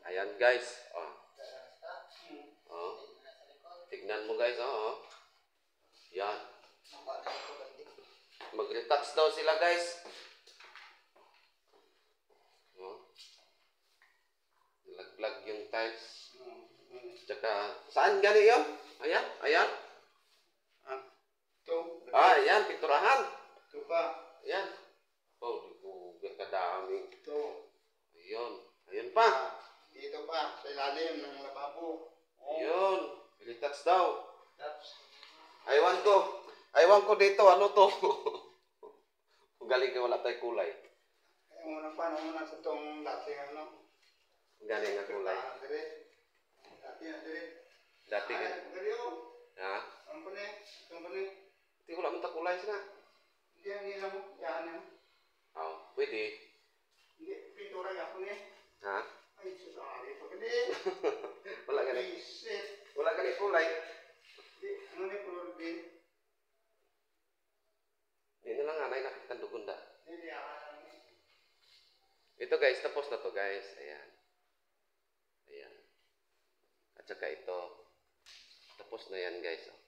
Ayan guys. Oh. Oh. Tignan mo guys. Oh. Yan. Mag-retouch daw sila guys. Oh. Nilaglag yung tiles. Tsaka, saan gani yun? Ayan, ayan. Ayan, pinturahan. Ito pa. Ayan. Oh, di ko kadami. Ito. Ayun. Ayun pa. Dito pa, sa ilalim ng lababo. Ayun. Retouch daw. That's... Aywan ko dito. Ano to? Galing ka wala tayo kulay. Unang sa itong dating ano. Galing nga kulay. Dati nga. Ha? Ang puni. Hindi ko lang kulay sila. Hindi ang ilang mo. Yan yan. Oh, pwede. Hindi, pintura yan puni. Ha? Ay, susari pa kali. Wala ka wala ka kulay. Hindi, ano na kulor din. Hindi na lang anay nakita dugon da. Hindi, Ito guys, tapos na to guys. Ayan. Ayan. At saka ito. Tapos na yan guys. Oh.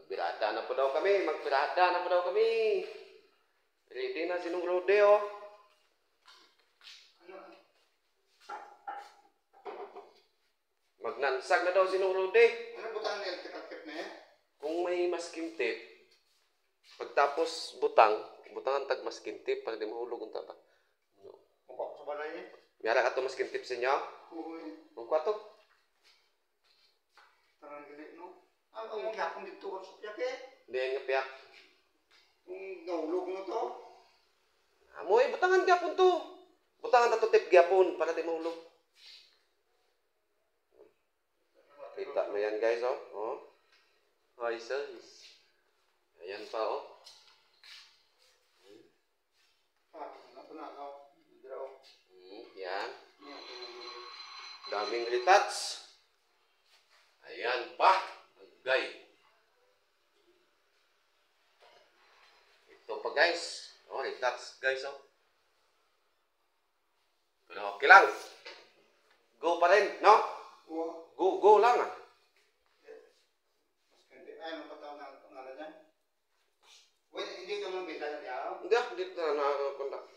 Magbirada na po daw kami. Magbirada na po daw kami. Ready na sinong Rode oh. Magnansag na daw sinong Rode. ano butang na electrical tape na yan? Kung may masking tape, pagtapos butangan tag masking tape para di mahulog unta ba. Mukha ko sa balay niya. Miyara ka to masking tape sa inyo? Uy. Mukha to. Tarang galit no? Ang hapon dito ko sa piyake. Hindi nga piyak. Nahulog na to. Amoy, butangan gyapon to. Butangan na to tape gyapon para di mahulog. Kita mo yan guys oh. Oh. Ay sis. Ayan pa oh. Yan. Daming retouch. Ayan pa. Agay. Ito pa guys. Oh, retouch guys oh. Pero okay lang. Go pa rin, no? Go lang ah. Ay, mapataw na ang ngalan niya. Wait, hindi ka mong bita niya? Hindi na